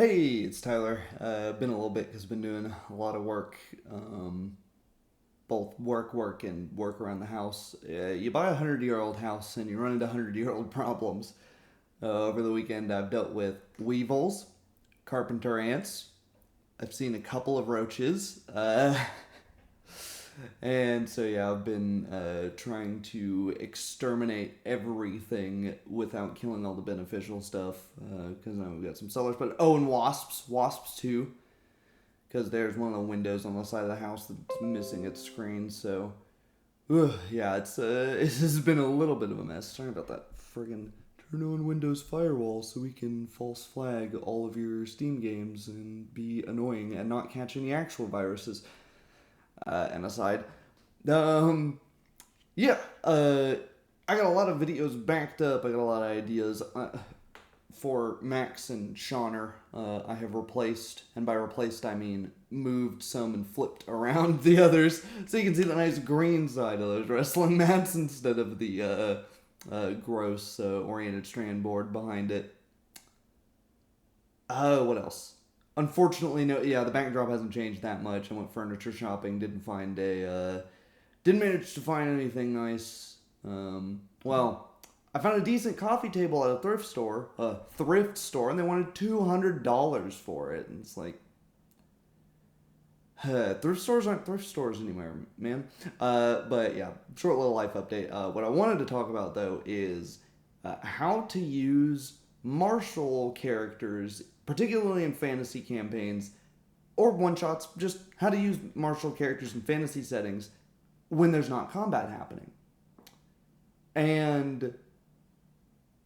Hey, it's Tyler. Been a little bit because I've been doing a lot of work, both work, and work around the house. You buy a 100-year-old house and you run into 100-year-old problems. Over the weekend, I've dealt with weevils, carpenter ants. I've seen a couple of roaches. And so, yeah, I've been trying to exterminate everything without killing all the beneficial stuff. Because now we've got some sellers. But, oh, and wasps. Wasps, too. Because there's one of the windows on the side of the house that's missing its screen. So, yeah, it has been a little bit of a mess. Sorry about that. Friggin' turn on Windows Firewall so we can false flag all of your Steam games and be annoying and not catch any actual viruses. And aside, um, yeah, I got a lot of videos backed up. I got a lot of ideas for Max and Shauner. I have replaced, and by replaced I mean moved some and flipped around the others, so you can see the nice green side of those wrestling mats instead of the gross oriented strand board behind it. What else? Unfortunately, no. Yeah, the backdrop hasn't changed that much. I went furniture shopping. Didn't manage to find anything nice. Well, I found a decent coffee table at a thrift store, and they wanted $200 for it. And it's like, thrift stores aren't thrift stores anymore, man. But yeah, short little life update. What I wanted to talk about though is how to use martial characters, particularly in fantasy campaigns or one shots. Just how to use martial characters in fantasy settings when there's not combat happening. And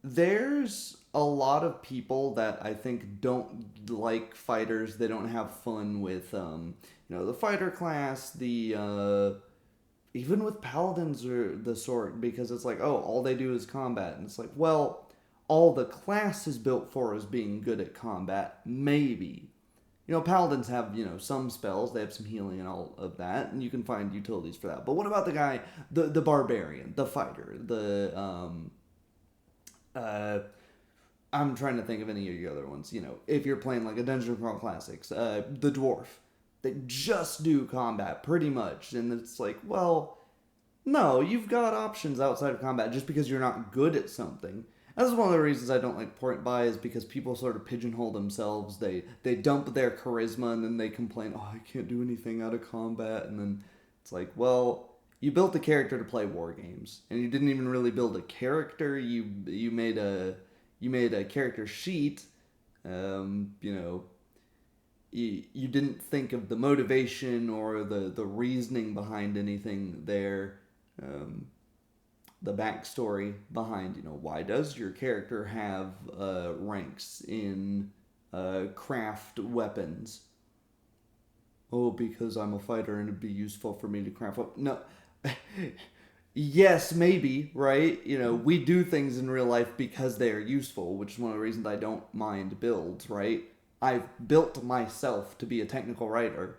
there's a lot of people that I think don't like fighters. They don't have fun with the fighter class, the even with paladins or the sort, because it's like, oh, all they do is combat. And it's like, well, all the class is built for is being good at combat. Maybe. Paladins have, some spells. They have some healing and all of that, and you can find utilities for that. But what about the guy, the barbarian, the fighter, uh, I'm trying to think of any of the other ones. If you're playing like a Dungeon Crawl Classics, the dwarf, they just do combat pretty much, and it's like, well, no, you've got options outside of combat just because you're not good at something. That's one of the reasons I don't like Point Buy is because people sort of pigeonhole themselves. They dump their charisma and then they complain, oh, I can't do anything out of combat. And then it's like, well, you built a character to play war games, and you didn't even really build a character. You made a character sheet. You know, you didn't think of the motivation or the reasoning behind anything there. The backstory behind, why does your character have ranks in craft weapons? Oh, because I'm a fighter and it'd be useful for me to craft weapons. No. Yes, maybe, right? We do things in real life because they are useful, which is one of the reasons I don't mind builds, right? I've built myself to be a technical writer,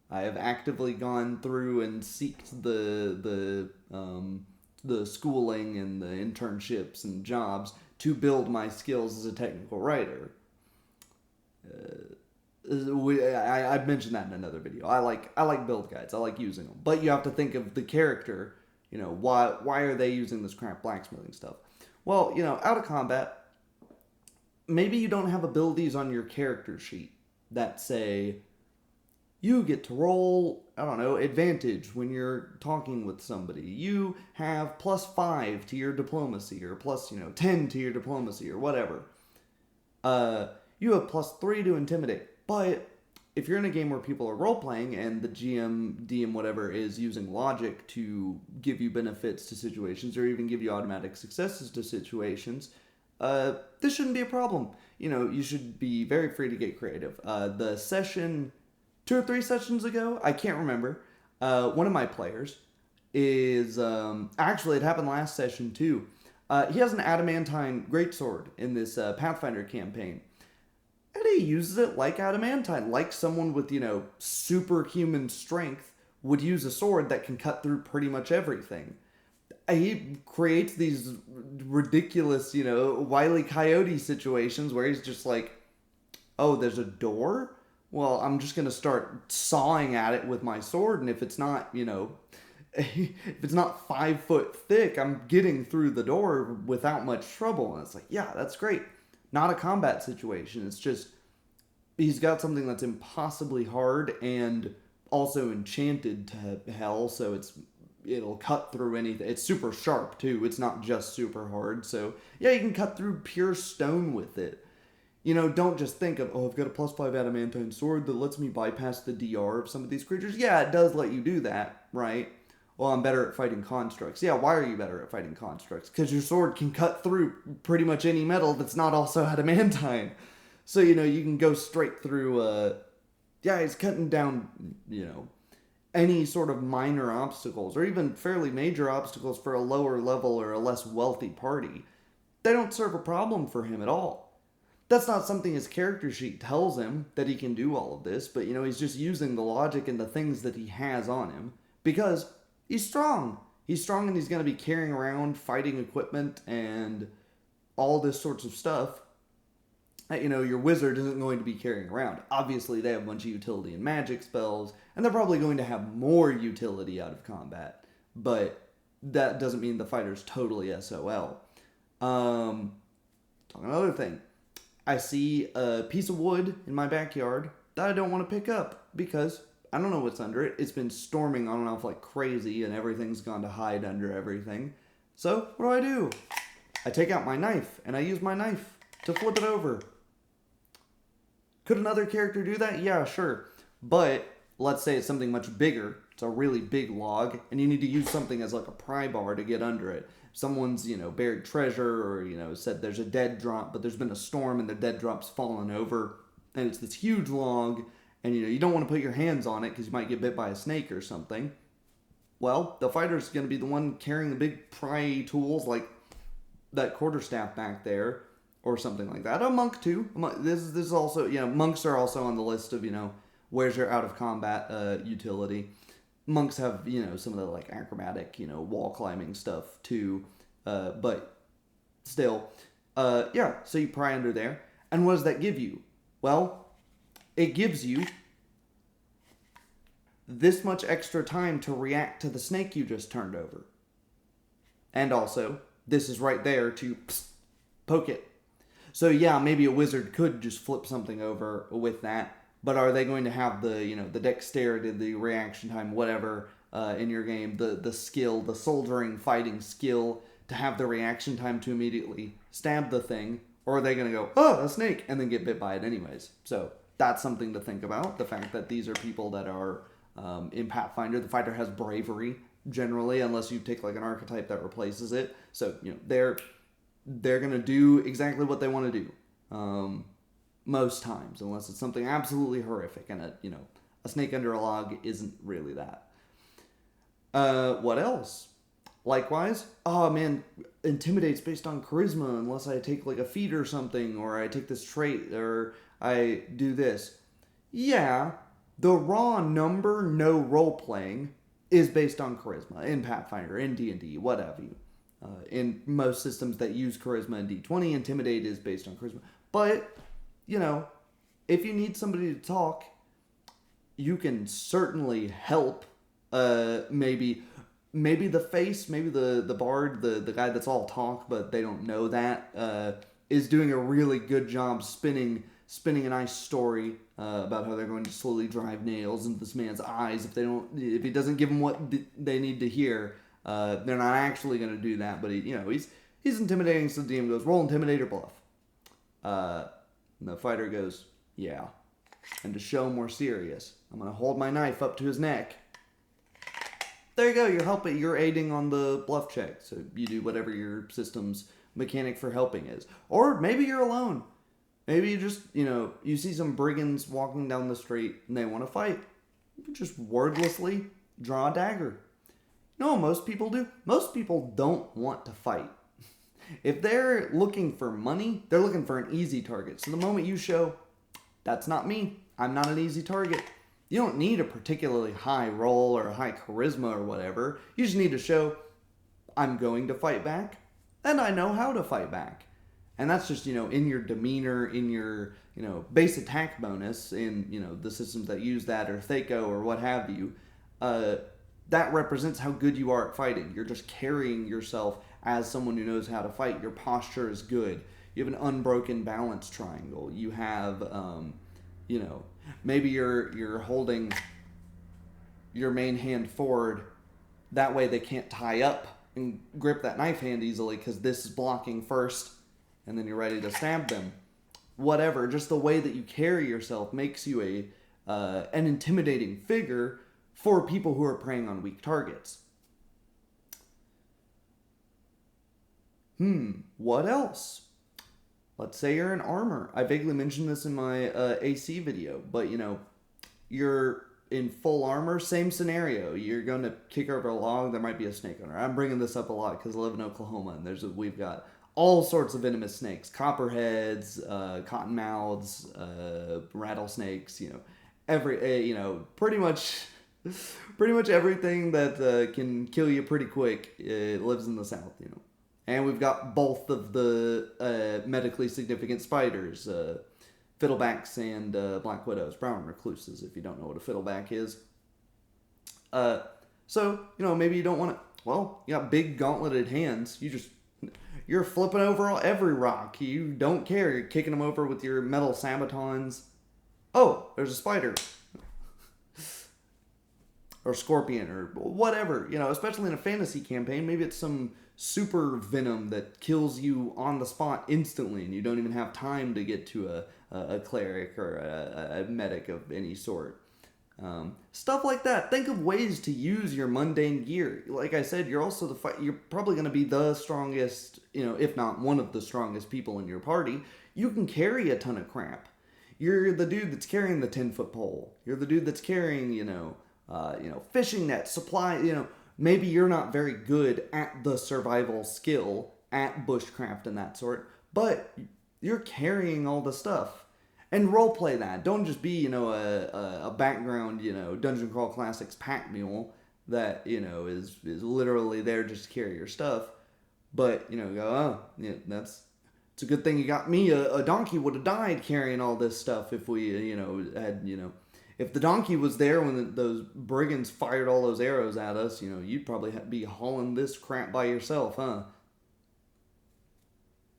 I have actively gone through and seeked the schooling and the internships and jobs to build my skills as a technical writer. I've mentioned that in another video. I like build guides. I like using them, but you have to think of the character. Why are they using this crap blacksmithing stuff? Well, out of combat, maybe you don't have abilities on your character sheet that say you get to roll, I don't know, advantage when you're talking with somebody. You have +5 to your diplomacy, or plus, 10 to your diplomacy, or whatever. You have +3 to intimidate. But if you're in a game where people are role playing and the GM, DM, whatever, is using logic to give you benefits to situations or even give you automatic successes to situations, this shouldn't be a problem. You should be very free to get creative. The session 2 or 3 sessions ago, I can't remember, one of my players is, actually it happened last session too. He has an adamantine greatsword in this Pathfinder campaign. And he uses it like adamantine, like someone with, superhuman strength would use a sword that can cut through pretty much everything. He creates these ridiculous, Wile E. Coyote situations where he's just like, Oh, there's a door? Well, I'm just going to start sawing at it with my sword, and if it's not, if it's not 5 foot thick, I'm getting through the door without much trouble. And it's like, yeah, that's great. Not a combat situation. It's just he's got something that's impossibly hard and also enchanted to hell, so it'll cut through anything. It's super sharp too. It's not just super hard. So yeah, you can cut through pure stone with it. Don't just think of, oh, I've got a +5 adamantine sword that lets me bypass the DR of some of these creatures. Yeah, it does let you do that, right? Well, I'm better at fighting constructs. Yeah, why are you better at fighting constructs? Because your sword can cut through pretty much any metal that's not also adamantine. So, you can go straight through, yeah, he's cutting down, any sort of minor obstacles or even fairly major obstacles for a lower level or a less wealthy party. They don't serve a problem for him at all. That's not something his character sheet tells him, that he can do all of this, but he's just using the logic and the things that he has on him because he's strong. He's strong and he's going to be carrying around fighting equipment and all this sorts of stuff that, your wizard isn't going to be carrying around. Obviously, they have a bunch of utility and magic spells, and they're probably going to have more utility out of combat, but that doesn't mean the fighter's totally SOL. Talking another thing. I see a piece of wood in my backyard that I don't want to pick up because I don't know what's under it. It's been storming on and off like crazy and everything's gone to hide under everything. So what do? I take out my knife and I use my knife to flip it over. Could another character do that? Yeah, sure. But let's say it's something much bigger. It's a really big log and you need to use something as like a pry bar to get under it. Someone's, buried treasure or, said there's a dead drop, but there's been a storm and the dead drop's fallen over and it's this huge log and, you don't want to put your hands on it because you might get bit by a snake or something. Well, the fighter's going to be the one carrying the big pry tools like that quarterstaff back there or something like that. A monk too. This is also, monks are also on the list of, where's your out of combat utility. Monks have, some of the like acrobatic, wall climbing stuff too. But still, yeah, so you pry under there. And what does that give you? Well, it gives you this much extra time to react to the snake you just turned over. And also, this is right there to poke it. So yeah, maybe a wizard could just flip something over with that. But are they going to have the, the dexterity, the reaction time, whatever, in your game, the skill, the soldiering, fighting skill to have the reaction time to immediately stab the thing? Or are they going to go, oh, a snake, and then get bit by it anyways? So that's something to think about. The fact that these are people that are in Pathfinder. The fighter has bravery, generally, unless you take like an archetype that replaces it. So, they're going to do exactly what they want to do. Most times, unless it's something absolutely horrific, and a snake under a log isn't really that. What else? Likewise, oh man, intimidates based on charisma unless I take like a feat or something, or I take this trait, or I do this. Yeah, the raw number, no role playing, is based on charisma in Pathfinder, in D&D, what have you. In most systems that use charisma in D20, intimidate is based on charisma. But if you need somebody to talk, you can certainly help. Maybe the face, maybe the bard, the guy that's all talk, but they don't know that, is doing a really good job spinning a nice story about how they're going to slowly drive nails into this man's eyes if he doesn't give them what they need to hear. They're not actually going to do that, but he's intimidating. So the DM goes, roll intimidate or bluff. And the fighter goes, yeah. And to show more serious, I'm going to hold my knife up to his neck. There you go, you're aiding on the bluff check. So you do whatever your system's mechanic for helping is. Or maybe you're alone. Maybe you just, you see some brigands walking down the street and they want to fight. You just wordlessly draw a dagger. You know what most people do? Most people don't want to fight. If they're looking for money, they're looking for an easy target. So the moment you show, that's not me, I'm not an easy target, you don't need a particularly high roll or a high charisma or whatever. You just need to show, I'm going to fight back, and I know how to fight back. And that's just, in your demeanor, in your, base attack bonus, in, the systems that use that, or Thaco, or what have you. Uh, that represents how good you are at fighting. You're just carrying yourself as someone who knows how to fight. Your posture is good. You have an unbroken balance triangle. You have, maybe you're holding your main hand forward. That way they can't tie up and grip that knife hand easily because this is blocking first, and then you're ready to stab them. Whatever, just the way that you carry yourself makes you an intimidating figure for people who are preying on weak targets. What else? Let's say you're in armor. I vaguely mentioned this in my AC video, but you're in full armor, same scenario. You're going to kick over a log, there might be a snake on her. I'm bringing this up a lot because I live in Oklahoma, and we've got all sorts of venomous snakes: copperheads, cottonmouths, rattlesnakes. Pretty much everything that can kill you pretty quick lives in the South. And we've got both of the medically significant spiders, fiddlebacks and black widows, brown recluses, if you don't know what a fiddleback is. So, maybe you don't want to, well, you got big gauntleted hands. You're flipping over every rock. You don't care. You're kicking them over with your metal sabatons. Oh, there's a spider. Or scorpion, or whatever. Especially in a fantasy campaign, maybe it's some super venom that kills you on the spot instantly, and you don't even have time to get to a cleric or a medic of any sort. Stuff like that. Think of ways to use your mundane gear. Like I said, you're also you're probably going to be the strongest, if not one of the strongest people in your party. You can carry a ton of crap. You're the dude that's carrying the 10-foot pole. You're the dude that's carrying, fishing net, supply, maybe you're not very good at the survival skill, at bushcraft and that sort, but you're carrying all the stuff. And roleplay that. Don't just be, a background, Dungeon Crawl Classics pack mule that, is literally there just to carry your stuff. But, go, it's a good thing you got me. A donkey would have died carrying all this stuff if we, had, if the donkey was there when those brigands fired all those arrows at us, you'd probably be hauling this crap by yourself, huh?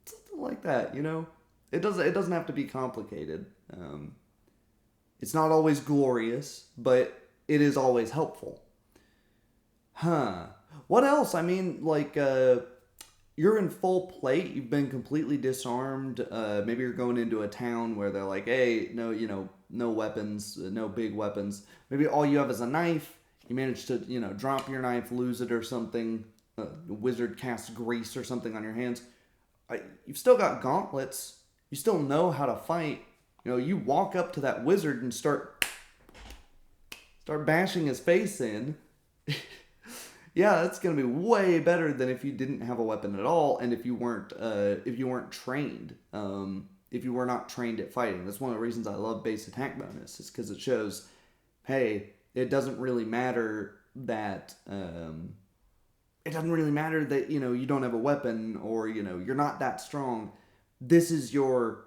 Something like that, It doesn't have to be complicated. It's not always glorious, but it is always helpful. What else? I mean, you're in full plate. You've been completely disarmed. Maybe you're going into a town where they're like, hey, no, no weapons, no big weapons. Maybe all you have is a knife. You manage to, drop your knife, lose it or something. The wizard casts grease or something on your hands. You've still got gauntlets. You still know how to fight. You walk up to that wizard and start bashing his face in. Yeah, that's gonna be way better than if you didn't have a weapon at all, and if you weren't trained. If you were not trained at fighting. That's one of the reasons I love base attack bonus, is because it shows, hey, it doesn't really matter that you don't have a weapon, or you're not that strong. This is your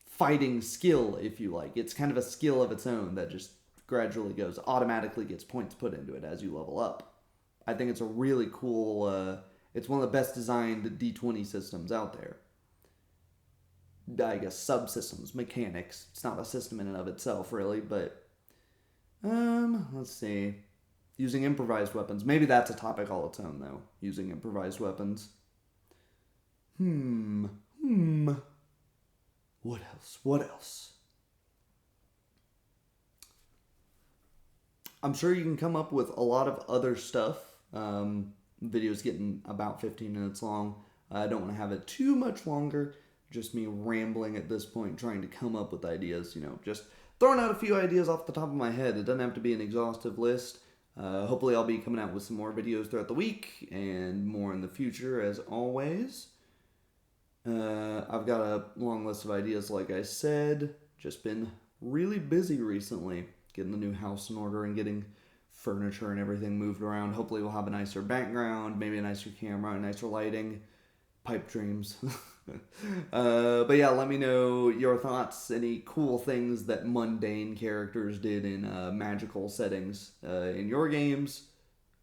fighting skill, if you like. It's kind of a skill of its own that just gradually automatically gets points put into it as you level up. I think it's a really cool, it's one of the best designed D20 systems out there. I guess subsystems, mechanics. It's not a system in and of itself, really, but, let's see. Using improvised weapons. Maybe that's a topic all its own, though. Using improvised weapons. What else? I'm sure you can come up with a lot of other stuff. Video's getting about 15 minutes long. I don't want to have it too much longer. Just me rambling at this point, trying to come up with ideas, just throwing out a few ideas off the top of my head. It doesn't have to be an exhaustive list. Hopefully I'll be coming out with some more videos throughout the week, and more in the future, as always. I've got a long list of ideas, like I said. Just been really busy recently, getting the new house in order and getting furniture and everything moved around. Hopefully we'll have a nicer background, maybe a nicer camera, a nicer lighting. Pipe dreams. But yeah, let me know your thoughts. Any cool things that mundane characters did in magical settings in your games.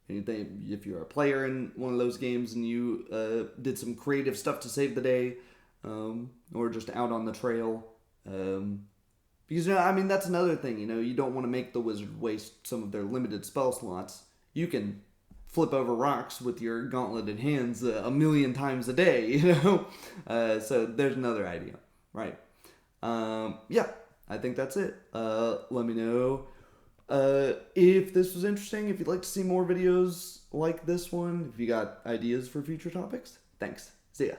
Anything, if you're a player in one of those games and you did some creative stuff to save the day, or just out on the trail. Because, I mean, that's another thing, you don't want to make the wizard waste some of their limited spell slots. You can flip over rocks with your gauntleted hands a million times a day, so there's another idea, right? Yeah, I think that's it. Let me know if this was interesting, if you'd like to see more videos like this one, if you got ideas for future topics. Thanks. See ya.